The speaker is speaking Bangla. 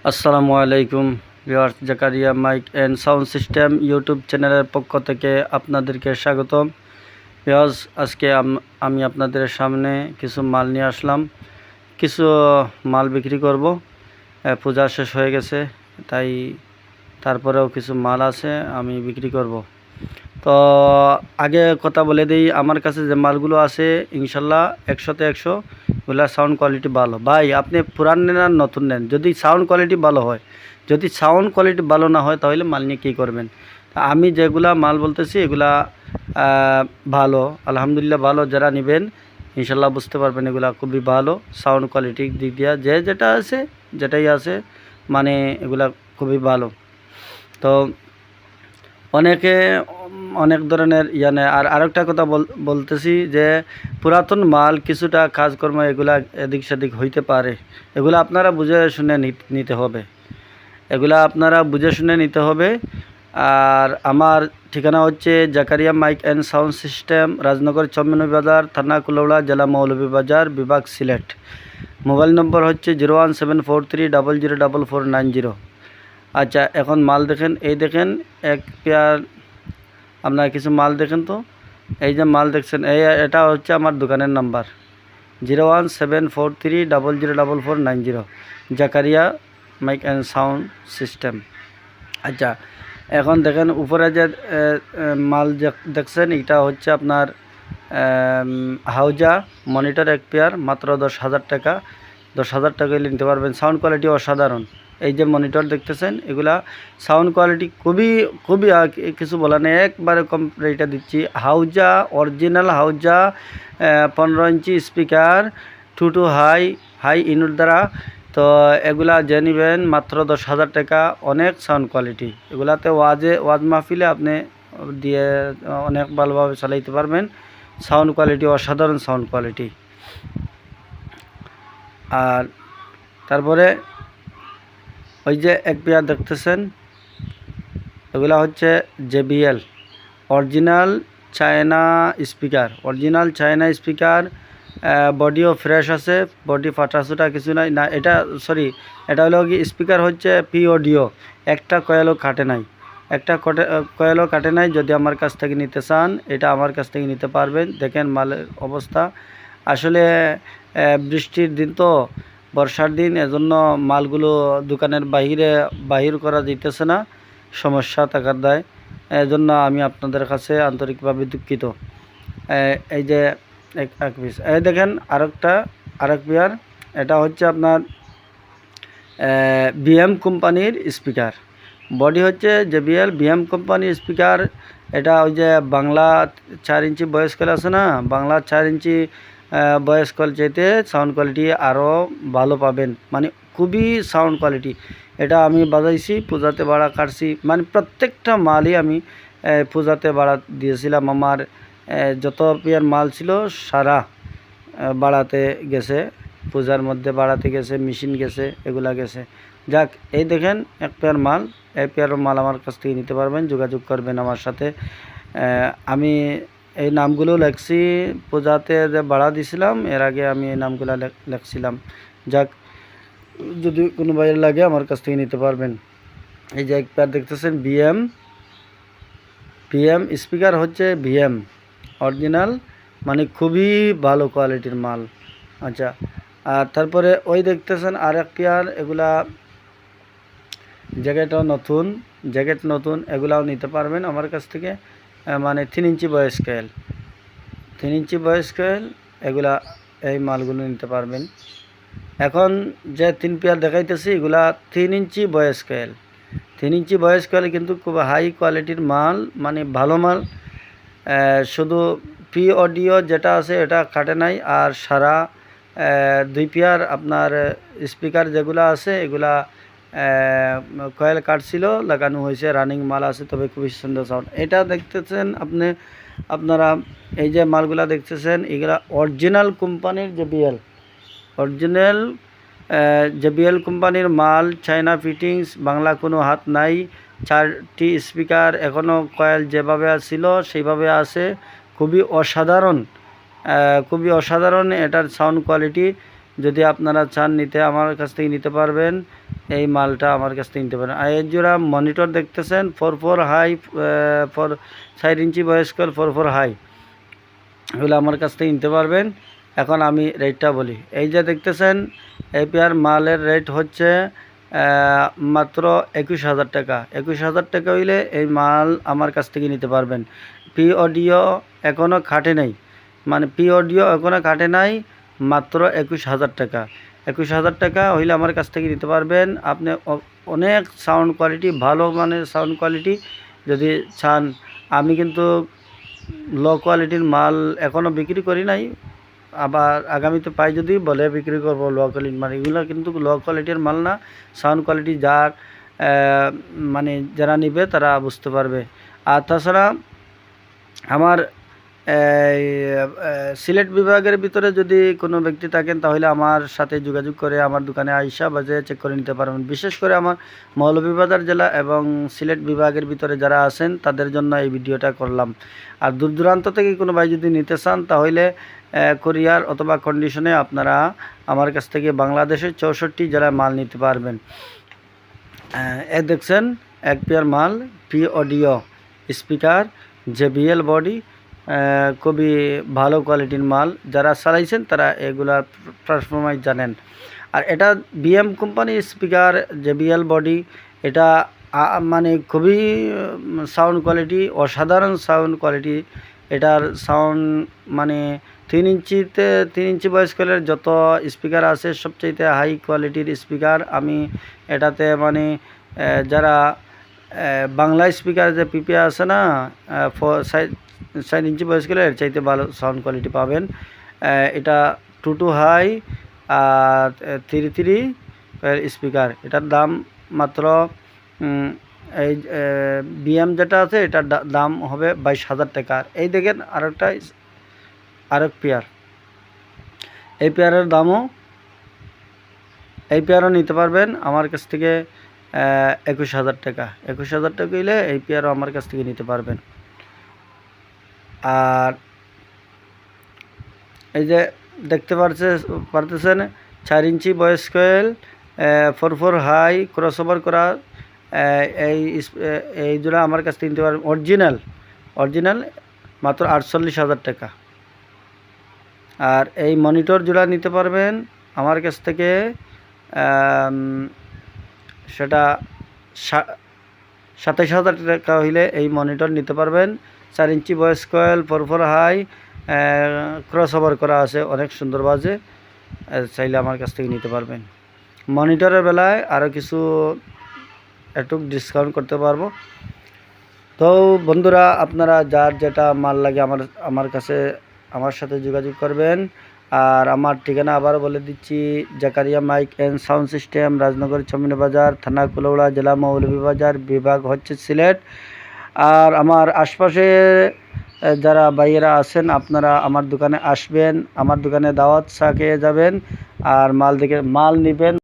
আসসালামু আলাইকুম viewers, Zakaria mic and sound system YouTube চ্যানেলের পক্ষ থেকে আপনাদেরকে স্বাগতম। ভিউয়ার্স, আজকে আমি আপনাদের সামনে কিছু মাল নিয়ে আসলাম। কিছু মাল বিক্রি করব। পূজা শেষ হয়ে গেছে, তাই তারপরেও কিছু মাল আছে আমি বিক্রি করব। তো আগে কথা বলে দিই, আমার কাছে যে মালগুলো আছে ইনশাল্লাহ 100তে 100 ওগুলো সাউন্ড কোয়ালিটি ভালো। ভাই, আপনি পুরান নেন আর নতুন নেন, যদি সাউন্ড কোয়ালিটি ভালো হয়, যদি সাউন্ড কোয়ালিটি ভালো না হয় তাহলে মাল নিয়ে কী করবেন। আমি যেগুলা মাল বলতেছি এগুলা ভালো, আলহামদুলিল্লাহ ভালো। যারা নেবেন ইনশাল্লাহ বুঝতে পারবেন এগুলা খুবই ভালো। সাউন্ড কোয়ালিটির দিক দিয়ে যেটাই আছে মানে এগুলা খুবই ভালো। তো অনেকে অনেক ধরনের নেয়। আর আরেকটা কথা বলতেছি যে পুরাতন মাল কিছুটা কাজকর্ম এগুলা এদিক সেদিক হইতে পারে, এগুলো আপনারা বুঝে শুনে নিতে হবে, নিতে হবে। আর আমার ঠিকানা হচ্ছে Zakaria mic and sound system, Rajnagar চম্মিনী বাজার, থানা কুলাউড়া, জেলা মৌলভীবাজার, বিভাগ সিলেট। মোবাইল নম্বর হচ্ছে 01743004490। আচ্ছা, এখন মাল দেখেন, এই দেখেন এক পেয়ার। আপনারা কিছু মাল দেখেন তো, এই যে মাল দেখছেন এটা হচ্ছে আমার দোকানের number 01743004490, Zakaria mic and sound system. আচ্ছা, এখন দেখেন উপরে যে মাল দেখছেন এটা হচ্ছে আপনার হাউজা মনিটর এক পেয়ার, মাত্র 10,000 টাকা। 10,000 টাকা হলে নিতে পারবেন। সাউন্ড কোয়ালিটি অসাধারণ। এই যে মনিটর দেখতেছেন এগুলা সাউন্ড কোয়ালিটি খুবই খুবই কিছু বলা নেই, একবারে কম রেটে দিচ্ছি। হাউজা অরিজিনাল হাউজা 15 ইঞ্চি স্পিকার, টু হাই ইনুট দ্বারা। তো এগুলা যে নেবেন মাত্র 10,000 টাকা। অনেক সাউন্ড কোয়ালিটি এগুলাতে, ওয়াজ মাহফিলে আপনি দিয়ে অনেক ভালোভাবে চালাইতে পারবেন। সাউন্ড কোয়ালিটি অসাধারণ সাউন্ড কোয়ালিটি। আর তারপরে ওই যে এক পেয়ার দেখতেছেন এগুলা হচ্ছে JBL অরিজিনাল চায়না স্পিকার। বডিও ফ্রেশ আছে, বডি ফাটাছুটা কিছু নাই না। এটা হলো কি স্পিকার হচ্ছে PODO, একটা কয়েলও কাটে নাই। যদি আমার কাছ থেকে নিতে চান এটা আমার কাছ থেকে নিতে পারবেন। দেখেন মালের অবস্থা। আসলে বৃষ্টির দিন তো, বর্ষার দিন, এজন্য মালগুলো দোকানের বাহির করা যাইতেছে না, সমস্যা থাকার দায়। এজন্য আমি আপনাদের কাছে আন্তরিকভাবে দুঃখিত। এই যে এক পিস, এই দেখেন আরেক পেয়ার। এটা হচ্ছে আপনার BM কোম্পানির স্পিকার। বডি হচ্ছে JBL BM কোম্পানির স্পিকার। এটা ওই যে বাংলা 4 ইঞ্চি ভয়েস কল আছে না, বাংলা 4 ইঞ্চি ভয়েস কল চাইতে সাউন্ড কোয়ালিটি আরও ভালো পাবেন, মানে খুবই সাউন্ড কোয়ালিটি। এটা আমি বাজাইছি, পূজাতে ভাড়া কাটছি, মানে প্রত্যেকটা মালই আমি পূজাতে ভাড়া দিয়েছিলাম। আমার যত পেয়ার মাল ছিল সারা বাড়াতে গেছে, পূজার মধ্যে বাড়াতে গেছে, মেশিন গেছে, এগুলা গেছে। যাক, এই দেখেন এক পেয়ার মাল, এই পেয়ার মাল আমার কাছ থেকে নিতে পারবেন, যোগাযোগ করবেন আমার সাথে। আমি এই নামগুলো লেখছি, পূজাতে যে ভাড়া দিছিলাম এর আগে আমি এই নামগুলো লেখছিলাম। যাক, যদি কোনো বাইরে লাগে আমার কাছ থেকে নিতে পারবেন। এই যে এক পেয়ার দেখতেছেন BM স্পিকার হচ্ছে BM অরিজিনাল, মানে খুবই ভালো কোয়ালিটির মাল। আচ্ছা, আর তারপরে ওই দেখতেছেন আর এক পেয়ার, এগুলা জ্যাকেট নতুন, এগুলাও নিতে পারবেন আমার কাছ থেকে। মানে 3 ইঞ্চি ভয়েস কয়েল, এগুলা এই মালগুলো নিতে পারবেন। এখন যে 3 পেয়ার দেখাইতেছি এগুলা 3 ইঞ্চি ভয়েস কয়েল, কিন্তু খুব হাই কোয়ালিটির মাল, মানে ভালো মাল। শুধু PODO যেটা আছে এটা কাটে নাই। আর সারা 2 পেয়ার আপনার স্পিকার যেগুলো আছে এগুলা কয়েল কাটছিল, লাগানো হয়েছে, রানিং মাল আছে, তবে খুবই সুন্দর সাউন্ড। এটা দেখতেছেন আপনারা এই যে মালগুলা দেখতেছেন এগুলা অরিজিনাল কোম্পানির JBL কোম্পানির মাল, চায়না ফিটিংস, বাংলা কোনো হাত নাই। 4টি স্পিকার এখনও কয়েল যেভাবে ছিল সেইভাবে আছে। খুবই অসাধারণ এটার সাউন্ড কোয়ালিটি। যদি আপনারা চান নিতে, আমার কাছ থেকে নিতে পারবেন। এই মালটা আমার কাছ থেকে নিতে পারেন। আর এর জোড়া মনিটর দেখতেছেন 44 high 4 inch voice call 44 high, এগুলো আমার কাছ থেকে নিতে পারবেন। এখন আমি রেটটা বলি। এই যে দেখতেছেন এই পেয়ার মালের রেট হচ্ছে মাত্র 21,000 টাকা। 21,000 টাকা হইলে এই মাল আমার কাছ থেকে নিতে পারবেন। পি অডিও এখনও খাটে নাই, মানে পি অডিও এখনও কাটে নাই, মাত্র 21,000 টাকা। 21,000 টাকা হইলে আমার কাছ থেকে নিতে পারবেন। আপনি অনেক সাউন্ড কোয়ালিটি, ভালো মানের সাউন্ড কোয়ালিটি যদি চান। আমি কিন্তু লো কোয়ালিটির মাল এখনও বিক্রি করি নাই, আবার আগামীতে পাই যদি বলে বিক্রি করব লো কোয়ালিটির মাল। এগুলো কিন্তু লো কোয়ালিটির মাল না, সাউন্ড কোয়ালিটি যার মানে যারা নিবে তারা বুঝতে পারবে। আর তাছাড়া আমার সিলেট বিভাগের ভিতরে যদি কোনো ব্যক্তি থাকেন তাহলে আমার সাথে যোগাযোগ করে আমার দোকানে আইসা বাজে চেক করে নিতে পারবেন। বিশেষ করে আমার মৌলভীবাজার জেলা এবং সিলেট বিভাগের ভিতরে যারা আছেন তাদের জন্য এই ভিডিওটা করলাম। আর দূর দূরান্ত থেকে কোনো ভাই যদি নিতে চান তাহলে কোরিয়ার অথবা কন্ডিশনে আপনারা আমার কাছ থেকে বাংলাদেশের 64 জেলায় মাল নিতে পারবেন। এ দেখছেন এক পেয়ার মাল P audio speaker JBL body, খুবই ভালো কোয়ালিটির মাল। যারা চালাইছেন তারা এগুলার পারফরমেন্স জানেন। আর এটা BM কোম্পানির স্পিকার JBL বডি, এটা মানে খুবই সাউন্ড কোয়ালিটি, অসাধারণ সাউন্ড কোয়ালিটি। এটার সাউন্ড মানে 3 ইঞ্চি ভয়েস কলের যত স্পিকার আছে সবচাইতে হাই কোয়ালিটির স্পিকার। আমি এটাতে মানে যারা বাংলা স্পিকার যে পিপিআ আছে না 4 ইঞ্চি ভয়েস কলে এর চাইতে ভালো সাউন্ড কোয়ালিটি পাবেন। এটা 2 হাই আর 3 স্পিকার। এটার দাম মাত্র এই BM যেটা আছে এটার দাম হবে 22,000 টাকা। এই দেখেন আরেক পেয়ার, এই পেয়ারের দামও এই পেয়ারও নিতে পারবেন আমার কাছ থেকে 21,000 টাকা। 21,000 টাকা হইলে এই পেয়ারও আমার কাছ থেকে নিতে পারবেন। আর এই যে দেখতে পারতেছেন 4 inch voice coil 44 high crossover করা, এই জোড়া আমার কাছ থেকে নিতে পারবেন। অরিজিনাল মাত্র 48,000 টাকা। আর এই মনিটর জোড়া নিতে পারবেন আমার কাছ থেকে, সেটা 27,000 টাকা হইলে এই মনিটর নিতে পারবেন। 4 inch voice coil 44 high crossover করা আছে, অনেক সুন্দর বাজে। চাইলে আমার কাছ থেকে নিতে পারবেন। মনিটরের বেলায় আরও কিছু একটু ডিসকাউন্ট করতে পারবো। তো বন্ধুরা, আপনারা যার যেটা মাল লাগে আমার কাছে আমার সাথে যোগাযোগ করবেন। আর আমার ঠিকানা আবার বলে দিচ্ছি, Zakaria mic and sound system, Rajnagar চমিন বাজার, থানা কুলাউড়া, জেলা মৌলভীবাজার, বিভাগ হচ্ছে সিলেট। আর আমার আশপাশে যারা ভাইয়েরা আছেন আপনারা আমার দোকানে আসবেন, আমার দোকানে দাওয়াত চা খেয়ে যাবেন আর মাল নেবেন।